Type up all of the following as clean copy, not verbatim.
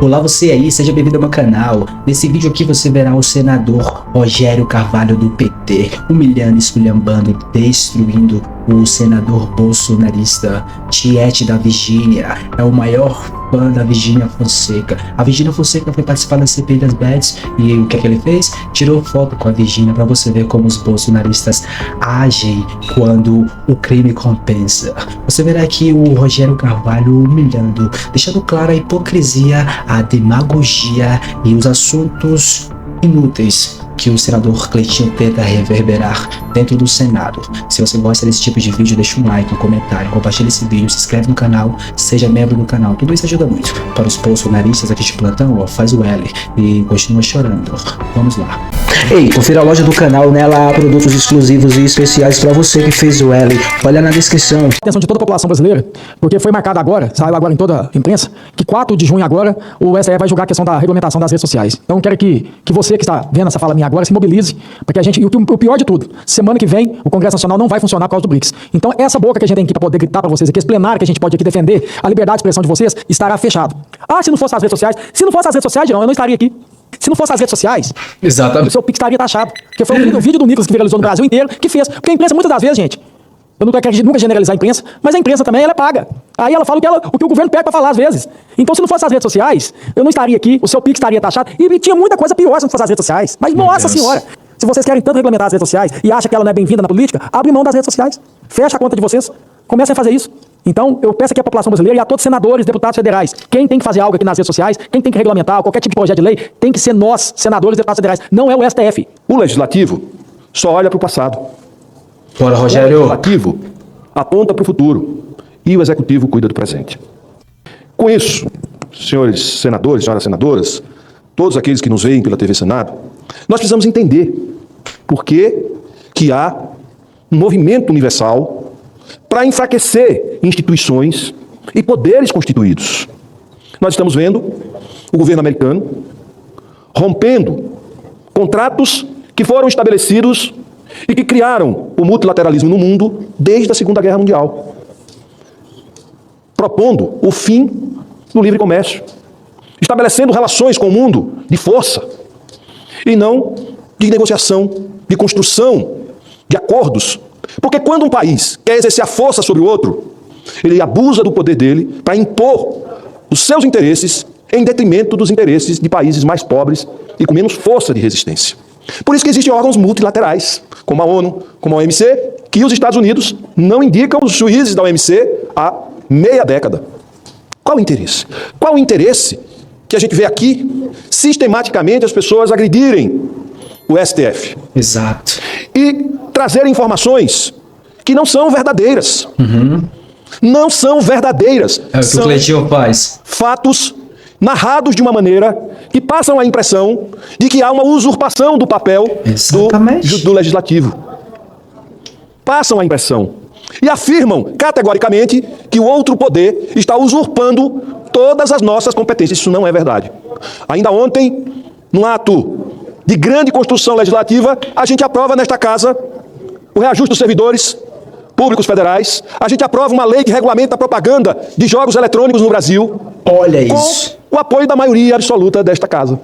Olá você aí, seja bem-vindo ao meu canal. Nesse vídeo aqui você verá o senador Rogério Carvalho do PT humilhando, esculhambando e destruindo o senador bolsonarista Tiete da Virgínia. É o maior fã da Virgínia Fonseca. A Virgínia Fonseca foi participar da CPI das Bets e o que é que ele fez? Tirou foto com a Virgínia para você ver como os bolsonaristas agem quando o crime compensa. Você verá aqui o Rogério Carvalho humilhando, deixando clara a hipocrisia, a demagogia e os assuntos inúteis que o senador Cleitinho tenta reverberar dentro do Senado. Se você gosta desse tipo de vídeo, deixa um like, um comentário, compartilha esse vídeo, se inscreve no canal, seja membro do canal. Tudo isso ajuda muito. Para os bolsonaristas aqui de plantão, ó, faz o L e continua chorando. Vamos lá. Ei, confira a loja do canal, nela há produtos exclusivos e especiais para você que fez o L. Olha na descrição. Atenção de toda a população brasileira, porque foi marcado agora, saiu agora em toda a imprensa, que 4 de junho agora o STF vai julgar a questão da regulamentação das redes sociais. Então quero que você que está vendo essa fala minha agora se mobilize, porque a gente, e o pior de tudo, semana que vem o Congresso Nacional não vai funcionar por causa do BRICS. Então essa boca que a gente tem aqui para poder gritar para vocês aqui, esse plenário que a gente pode aqui defender a liberdade de expressão de vocês, estará fechado. Ah, se não fosse as redes sociais, não, eu não estaria aqui. Se não fosse as redes sociais, exatamente, o seu Pix estaria taxado. Porque foi o vídeo do Nicolas que viralizou no Brasil inteiro que fez. Porque a imprensa, muitas das vezes, gente, eu não quero nunca generalizar a imprensa, mas a imprensa também ela é paga. Aí ela fala o que o governo pede para falar às vezes. Então, se não fosse as redes sociais, eu não estaria aqui, o seu Pix estaria taxado. E tinha muita coisa pior se não fosse as redes sociais. Mas, nossa senhora, se vocês querem tanto regulamentar as redes sociais e acham que ela não é bem-vinda na política, abre mão das redes sociais. Fecha a conta de vocês. Comecem a fazer isso. Então, eu peço aqui à população brasileira e a todos os senadores, deputados federais, quem tem que fazer algo aqui nas redes sociais, quem tem que regulamentar qualquer tipo de projeto de lei, tem que ser nós, senadores e deputados federais, não é o STF. O Legislativo só olha para o passado. Bora, Rogério. O Legislativo aponta para o futuro e o Executivo cuida do presente. Com isso, senhores senadores, senhoras senadoras, todos aqueles que nos veem pela TV Senado, nós precisamos entender por que há um movimento universal para enfraquecer instituições e poderes constituídos. Nós estamos vendo o governo americano rompendo contratos que foram estabelecidos e que criaram o multilateralismo no mundo desde a Segunda Guerra Mundial, propondo o fim do livre comércio, estabelecendo relações com o mundo de força e não de negociação, de construção de acordos. Porque quando um país quer exercer a força sobre o outro, ele abusa do poder dele para impor os seus interesses em detrimento dos interesses de países mais pobres e com menos força de resistência. Por isso que existem órgãos multilaterais, como a ONU, como a OMC, que os Estados Unidos não indicam os juízes da OMC há meia década. Qual o interesse? Qual o interesse que a gente vê aqui, sistematicamente, as pessoas agredirem o STF? Exato. E trazerem informações que não são verdadeiras. Não são verdadeiras. É o que o Cleitinho faz. Fatos narrados de uma maneira que passam a impressão de que há uma usurpação do papel do legislativo. Passam a impressão. E afirmam categoricamente que o outro poder está usurpando todas as nossas competências. Isso não é verdade. Ainda ontem, num ato de grande construção legislativa, a gente aprova nesta casa o reajuste dos servidores públicos federais. A gente aprova uma lei que regulamenta a propaganda de jogos eletrônicos no Brasil. Olha isso. Com o apoio da maioria absoluta desta casa.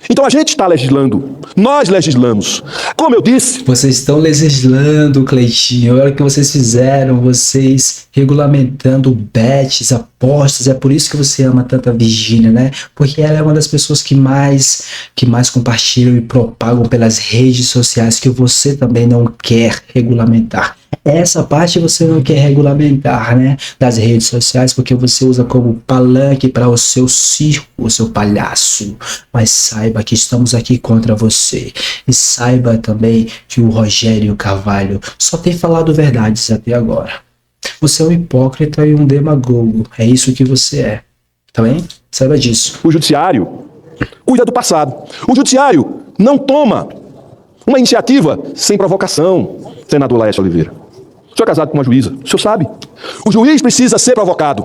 Então a gente está legislando. Nós legislamos. Como eu disse... Vocês estão legislando, Cleitinho. Olha o que vocês fizeram. Vocês regulamentando bets, apostas. É por isso que você ama tanto a Virgínia, né? Porque ela é uma das pessoas que mais compartilham e propagam pelas redes sociais que você também não quer regulamentar. Essa parte você não quer regulamentar, né? Das redes sociais, porque você usa como palanque para o seu circo, o seu palhaço. Mas saiba que estamos aqui contra você. E saiba também que o Rogério Carvalho só tem falado verdades até agora. Você é um hipócrita e um demagogo. É isso que você é. Tá bem? Saiba disso. O judiciário cuida do passado. O judiciário não toma uma iniciativa sem provocação, senador Laércio Oliveira. O senhor é casado com uma juíza, o senhor sabe. O juiz precisa ser provocado.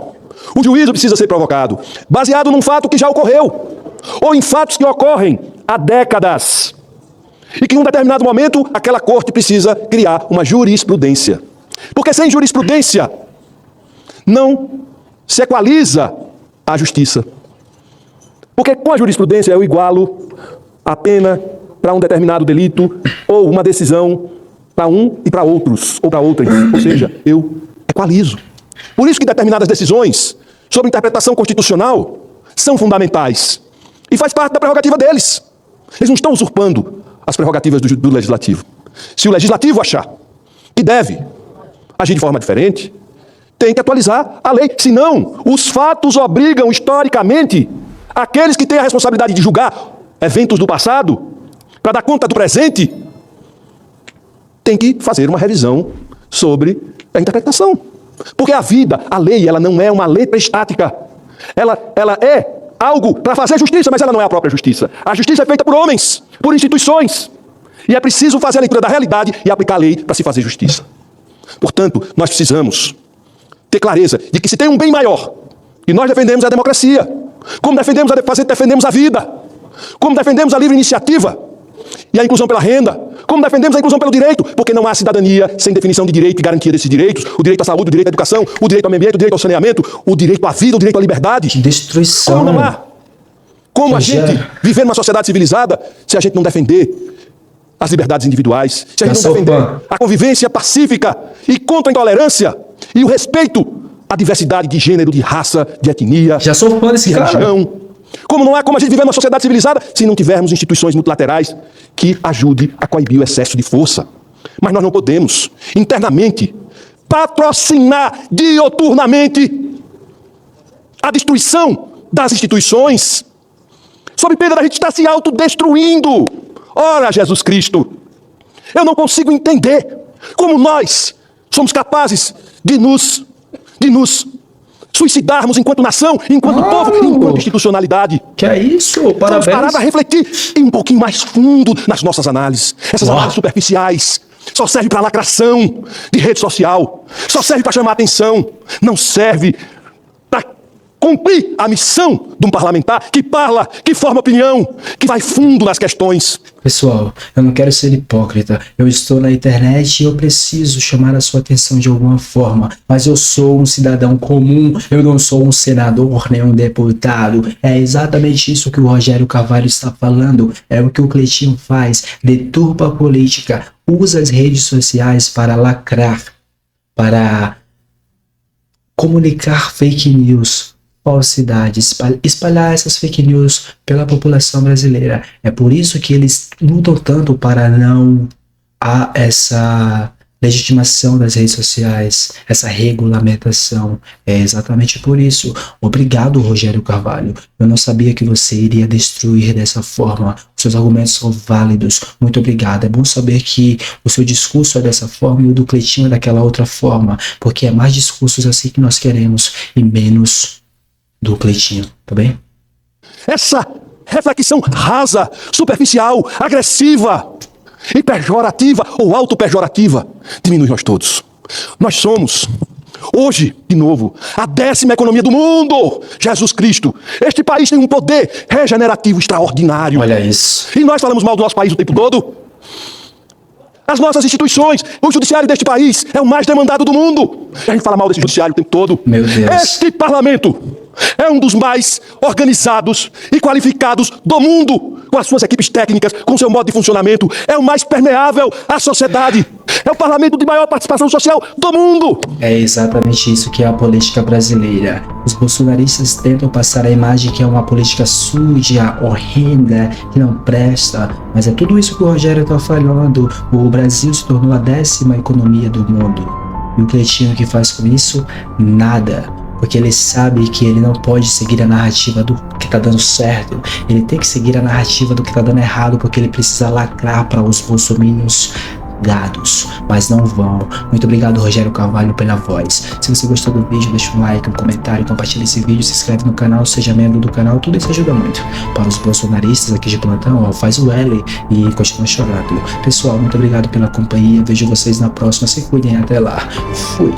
O juízo precisa ser provocado, baseado num fato que já ocorreu, ou em fatos que ocorrem há décadas. E que em um determinado momento, aquela corte precisa criar uma jurisprudência. Porque sem jurisprudência, não se equaliza a justiça. Porque com a jurisprudência eu igualo a pena para um determinado delito ou uma decisão para um e para outros, ou para outras. Ou seja, eu equalizo. Por isso que determinadas decisões sobre interpretação constitucional são fundamentais. E faz parte da prerrogativa deles. Eles não estão usurpando as prerrogativas do legislativo. Se o legislativo achar que deve agir de forma diferente, tem que atualizar a lei. Senão, os fatos obrigam historicamente aqueles que têm a responsabilidade de julgar eventos do passado para dar conta do presente, tem que fazer uma revisão sobre a interpretação. Porque a vida, a lei, ela não é uma letra estática. Ela é algo para fazer justiça, mas ela não é a própria justiça. A justiça é feita por homens, por instituições. E é preciso fazer a leitura da realidade e aplicar a lei para se fazer justiça. Portanto, nós precisamos ter clareza de que se tem um bem maior, e nós defendemos a democracia, como defendemos a vida, como defendemos a livre iniciativa e a inclusão pela renda, como defendemos a inclusão pelo direito, porque não há cidadania sem definição de direito e garantia desses direitos, o direito à saúde, o direito à educação, o direito ao meio ambiente, o direito ao saneamento, o direito à vida, o direito à liberdade. Destruição. Como não há? Como a gente viver numa sociedade civilizada se a gente não defender as liberdades individuais, se a gente não defender a convivência pacífica e contra a intolerância e o respeito à diversidade de gênero, de raça, de etnia, Já sou fã desse de cara. religião. Como não há como a gente viver numa sociedade civilizada se não tivermos instituições multilaterais que ajudem a coibir o excesso de força. Mas nós não podemos, internamente, patrocinar dioturnamente a destruição das instituições, sob pena da gente estar se autodestruindo. Ora, Jesus Cristo, eu não consigo entender como nós somos capazes de nos suicidarmos enquanto nação, enquanto povo, enquanto institucionalidade. Que é isso? Vamos Parabéns. parar para refletir e ir um pouquinho mais fundo nas nossas análises. Essas análises superficiais só servem para lacração de rede social, só serve para chamar atenção, não serve para cumprir a missão de um parlamentar que parla, que forma opinião, que vai fundo nas questões. Pessoal, eu não quero ser hipócrita. Eu estou na internet e eu preciso chamar a sua atenção de alguma forma. Mas eu sou um cidadão comum, eu não sou um senador nem um deputado. É exatamente isso que o Rogério Carvalho está falando. É o que o Cleitinho faz. Deturpa a política, usa as redes sociais para lacrar, para comunicar fake news, falsidades, espalhar essas fake news pela população brasileira. É por isso que eles lutam tanto para não há essa legitimação das redes sociais, essa regulamentação. É exatamente por isso. Obrigado, Rogério Carvalho. Eu não sabia que você iria destruir dessa forma. Os seus argumentos são válidos. Muito obrigado. É bom saber que o seu discurso é dessa forma e o do Cleitinho é daquela outra forma, porque é mais discursos assim que nós queremos e menos do Cleitinho, tá bem? Essa reflexão rasa, superficial, agressiva e pejorativa ou autopejorativa diminui nós todos. Nós somos, hoje, de novo, a 10ª economia do mundo. Jesus Cristo, este país tem um poder regenerativo extraordinário. Olha isso. E nós falamos mal do nosso país o tempo todo. As nossas instituições, o judiciário deste país é o mais demandado do mundo. E a gente fala mal desse judiciário o tempo todo. Meu Deus. Este parlamento é um dos mais organizados e qualificados do mundo, com as suas equipes técnicas, com seu modo de funcionamento. É o mais permeável à sociedade. É o parlamento de maior participação social do mundo. É exatamente isso que é a política brasileira. Os bolsonaristas tentam passar a imagem que é uma política suja, horrenda, que não presta. Mas é tudo isso que o Rogério está falando. O Brasil se tornou a 10ª economia do mundo. E o Cleitinho que faz com isso? Nada. Porque ele sabe que ele não pode seguir a narrativa do que tá dando certo. Ele tem que seguir a narrativa do que tá dando errado, porque ele precisa lacrar para os bolsominions gados, mas não vão. Muito obrigado, Rogério Carvalho, pela voz. Se você gostou do vídeo, deixa um like, um comentário, compartilha esse vídeo, se inscreve no canal, seja membro do canal, tudo isso ajuda muito. Para os bolsonaristas aqui de plantão, ó, faz o L e continua chorando. Pessoal, muito obrigado pela companhia, vejo vocês na próxima, se cuidem, até lá. Fui!